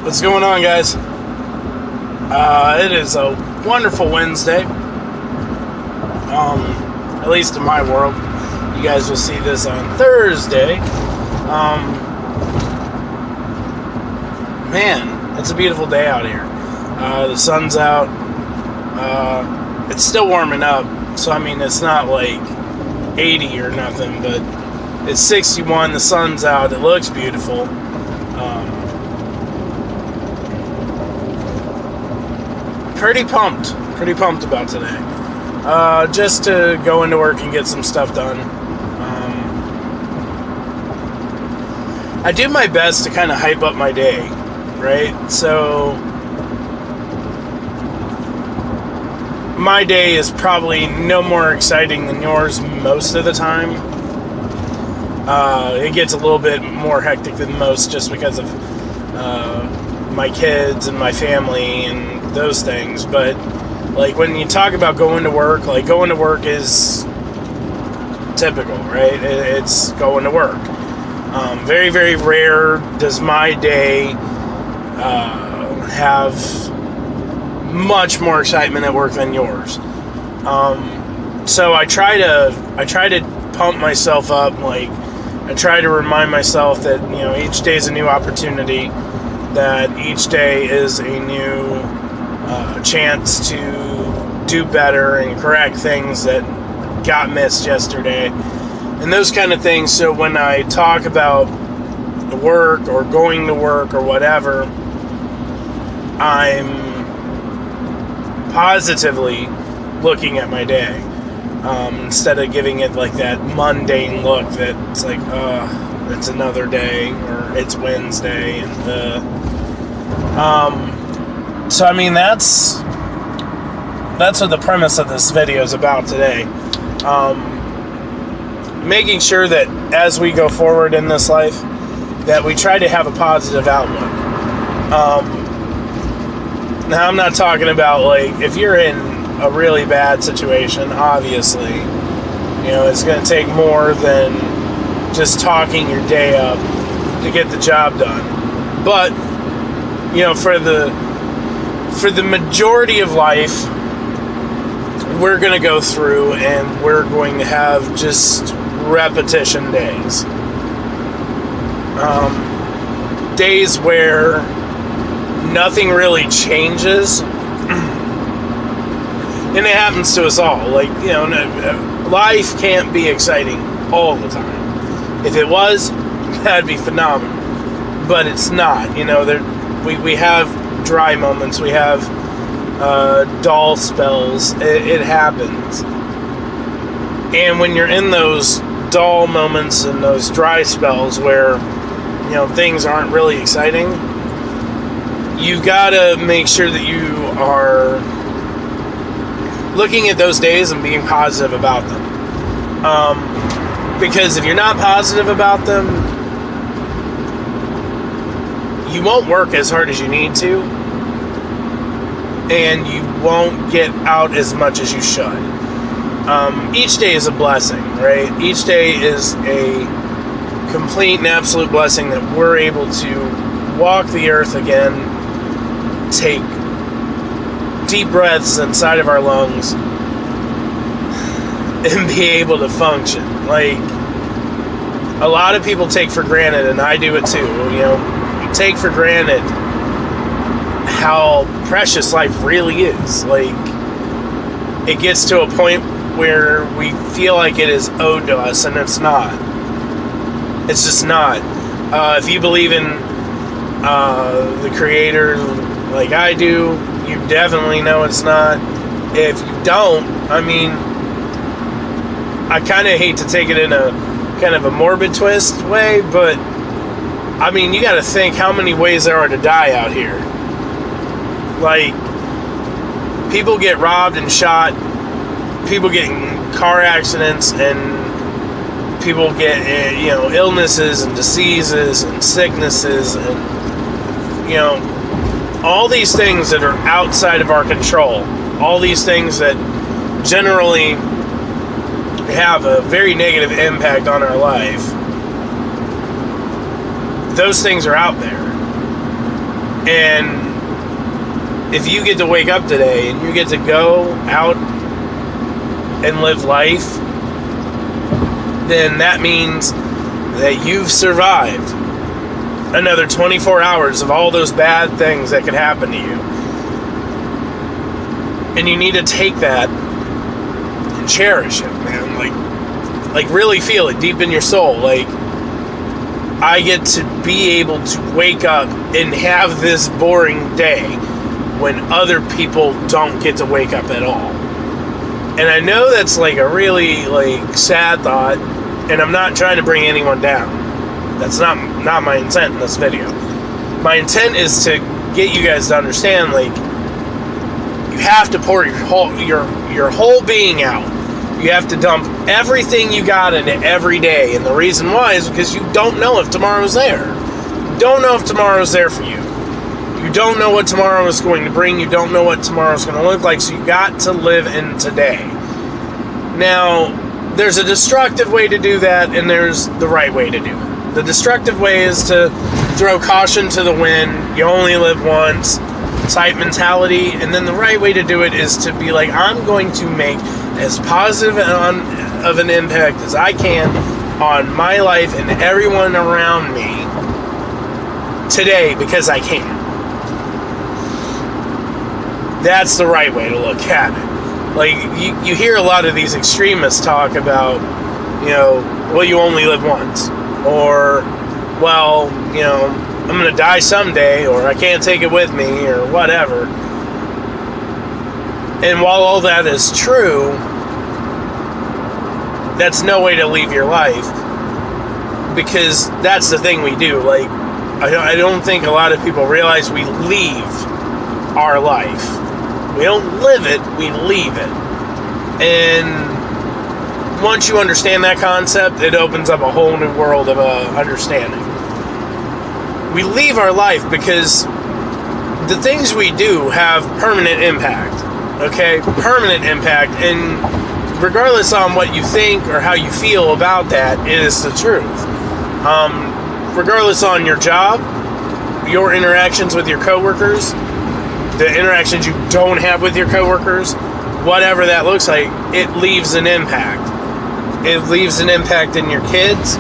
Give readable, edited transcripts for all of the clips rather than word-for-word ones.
What's going on, guys? It is a wonderful Wednesday. At least in my world. You guys will see this on Thursday. Man, it's a beautiful day out here. The sun's out. It's still warming up, so I mean, it's not like 80 or nothing, but it's 61. The sun's out. It looks beautiful. Pretty pumped about today. Just to go into work and get some stuff done. I do my best to kind of hype up my day, right? So my day is probably no more exciting than yours most of the time. It gets a little bit more hectic than most just because of my kids and my family and those things. But like when you talk about going to work, like going to work is typical, right? It's going to work. Very, very rare does my day have much more excitement at work than yours. So I try to pump myself up. Like I try to remind myself that, you know, each day is a new opportunity, that each day is a new chance to do better and correct things that got missed yesterday and those kind of things. So when I talk about work or going to work or whatever, I'm positively looking at my day, instead of giving it like that mundane look that it's like, it's another day, or it's Wednesday, and so I mean, that's what the premise of this video is about today. Making sure that as we go forward in this life, that we try to have a positive outlook. Now, I'm not talking about, like, if you're in a really bad situation, obviously, you know, it's going to take more than just talking your day up to get the job done. But, you know, for the majority of life, we're going to go through and we're going to have just repetition days. Days where nothing really changes. And it happens to us all. Like, you know, life can't be exciting all the time. If it was, that'd be phenomenal. But it's not. You know, we have dry moments. We have dull spells. It happens. And when you're in those dull moments and those dry spells where, you know, things aren't really exciting, you gotta make sure that you are looking at those days and being positive about them. Because if you're not positive about them, you won't work as hard as you need to, and you won't get out as much as you should. Each day is a blessing, right? Each day is a complete and absolute blessing that we're able to walk the earth again, take deep breaths inside of our lungs, and be able to function. Like, a lot of people take for granted, and I do it too, you know, you take for granted how precious life really is. Like, it gets to a point where we feel like it is owed to us, and it's not. It's just not. If you believe in the Creator like I do, you definitely know it's not. If you don't, I mean, I kind of hate to take it in a kind of a morbid twist way, but I mean, you got to think how many ways there are to die out here. Like, people get robbed and shot, people get in car accidents, and people get, you know, illnesses and diseases and sicknesses, and, you know, all these things that are outside of our control, all these things that generally have a very negative impact on our life, those things are out there. And if you get to wake up today and you get to go out and live life, then that means that you've survived another 24 hours of all those bad things that could happen to you. And you need to take that and cherish it, man. Like really feel it deep in your soul. Like, I get to be able to wake up and have this boring day when other people don't get to wake up at all. And I know that's like a really sad thought, and I'm not trying to bring anyone down. That's not my intent in this video. My intent is to get you guys to understand, like, you have to pour your whole being out. You have to dump everything you got into every day. And the reason why is because you don't know if tomorrow's there. You don't know if tomorrow's there for you. You don't know what tomorrow is going to bring. You don't know what tomorrow's going to look like. So you got to live in today. Now, there's a destructive way to do that, and there's the right way to do it. The destructive way is to throw caution to the wind. You only live once type mentality. And then the right way to do it is to be like, I'm going to make as positive of an impact as I can on my life and everyone around me today because I can. That's the right way to look at it. Like, you hear a lot of these extremists talk about, well, you only live once. Or, well, I'm going to die someday, or I can't take it with me, or whatever. And while all that is true, that's no way to leave your life, because that's the thing we do. Like, I don't think a lot of people realize we leave our life. We don't live it, we leave it. And once you understand that concept, it opens up a whole new world of understanding. We leave our life because the things we do have permanent impact. Okay? Permanent impact. And regardless on what you think or how you feel about that, it is the truth. Regardless on your job, your interactions with your coworkers, the interactions you don't have with your coworkers, whatever that looks like, it leaves an impact. It leaves an impact in your kids.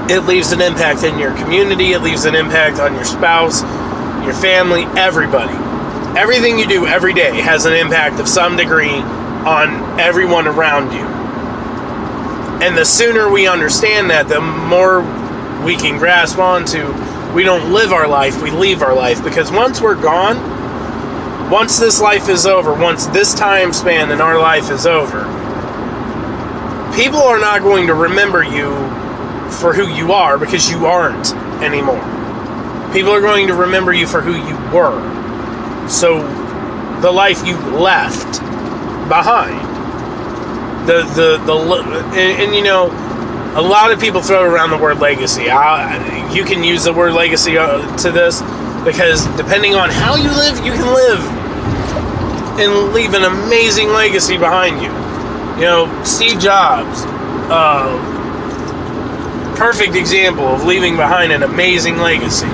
It leaves an impact in your community. It leaves an impact on your spouse, your family, everybody. Everything you do every day has an impact of some degree on everyone around you. And the sooner we understand that, the more we can grasp onto, we don't live our life, we leave our life. Because once we're gone, once this life is over, once this time span in our life is over, people are not going to remember you for who you are, because you aren't anymore. People are going to remember you for who you were. So, the life you left behind. A lot of people throw around the word legacy. You can use the word legacy to this, because depending on how you live, you can live and leave an amazing legacy behind you. Steve Jobs, perfect example of leaving behind an amazing legacy.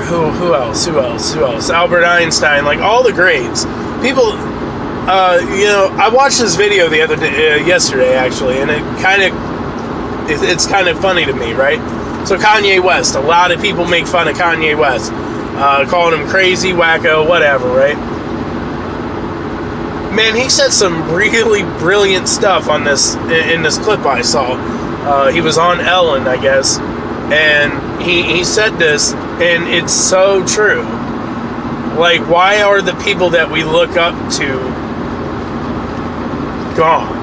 Who else? Albert Einstein, like all the greats. People, I watched this video the other day, yesterday actually, and it's kind of funny to me, right? So Kanye West, a lot of people make fun of Kanye West, calling him crazy, wacko, whatever, right? Man, he said some really brilliant stuff on this in this clip I saw. He was on Ellen, I guess, and he said this, and it's so true. Like, why are the people that we look up to gone?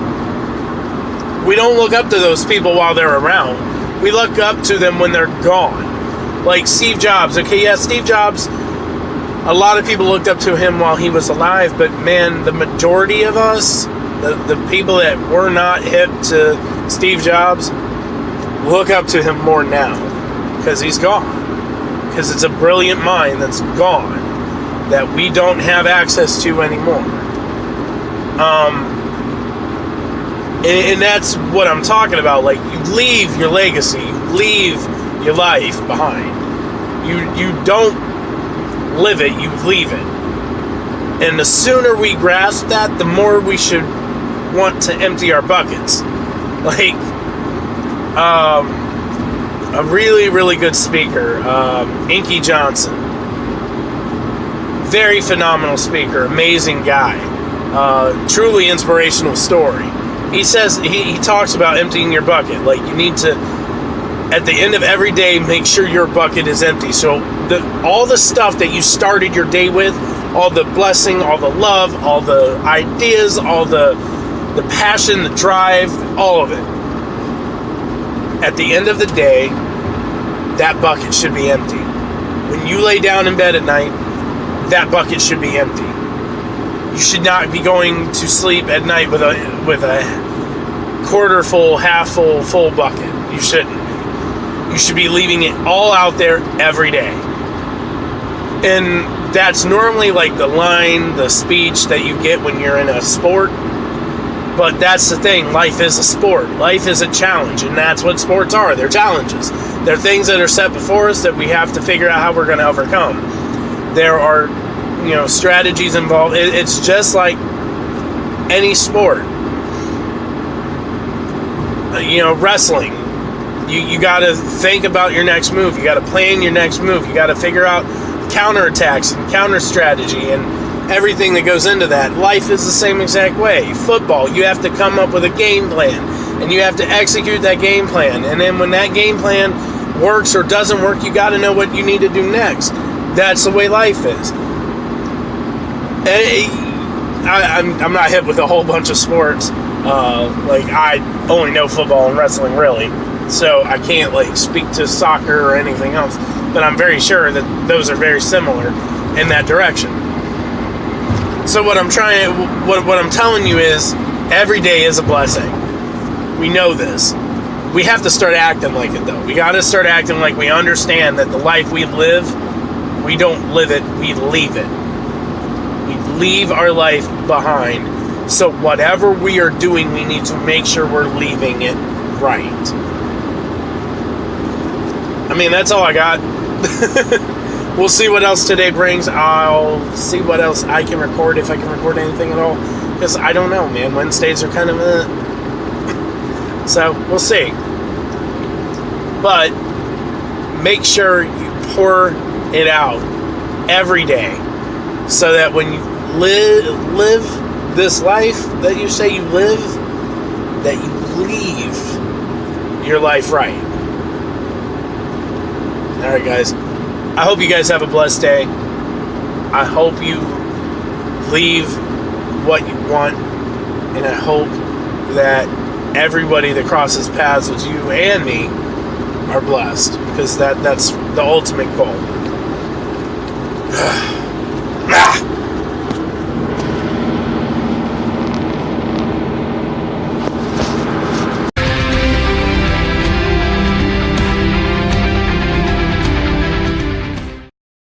We don't look up to those people while they're around. We look up to them when they're gone. Like Steve Jobs. Okay, yeah, Steve Jobs, a lot of people looked up to him while he was alive, but man, the majority of us, the people that were not hip to Steve Jobs, look up to him more now, because he's gone. Because it's a brilliant mind that's gone, that we don't have access to anymore. And that's what I'm talking about. Like, you leave your legacy, you leave your life behind. You don't live it, you leave it. And the sooner we grasp that, the more we should want to empty our buckets. Like, a really, really good speaker, Inky Johnson. Very phenomenal speaker, amazing guy. Truly inspirational story. He says, he talks about emptying your bucket. Like, you need to, at the end of every day, make sure your bucket is empty. So all the stuff that you started your day with, all the blessing, all the love, all the ideas, all the passion, the drive, all of it. At the end of the day, that bucket should be empty. When you lay down in bed at night, that bucket should be empty. You should not be going to sleep at night with a quarter full, half full, full bucket. You shouldn't. You should be leaving it all out there every day. And that's normally like the line, the speech that you get when you're in a sport. But that's the thing. Life is a sport. Life is a challenge. And that's what sports are. They're challenges. They're things that are set before us that we have to figure out how we're going to overcome. There are, strategies involved. It's just like any sport. Wrestling. You got to think about your next move. You got to plan your next move. You got to figure out counterattacks and counter strategy and everything that goes into that. Life is the same exact way. Football, you have to come up with a game plan and you have to execute that game plan. And then when that game plan works or doesn't work, you got to know what you need to do next. That's the way life is. I'm not hip with a whole bunch of sports. I only know football and wrestling, really. So I can't speak to soccer or anything else. But I'm very sure that those are very similar in that direction. So what I'm telling you is, every day is a blessing. We know this. We have to start acting like it, though. We got to start acting like we understand that the life we live, we don't live it, we leave it. We leave our life behind. So whatever we are doing, we need to make sure we're leaving it right. I mean, that's all I got. We'll see what else today brings. I'll see what else I can record, if I can record anything at all. Because I don't know, man. Wednesdays are kind of So, we'll see. But make sure you pour it out every day. So that when you live this life that you say you live, that you leave your life right. Alright, guys. I hope you guys have a blessed day. I hope you leave what you want. And I hope that everybody that crosses paths with you and me are blessed. Because that's the ultimate goal.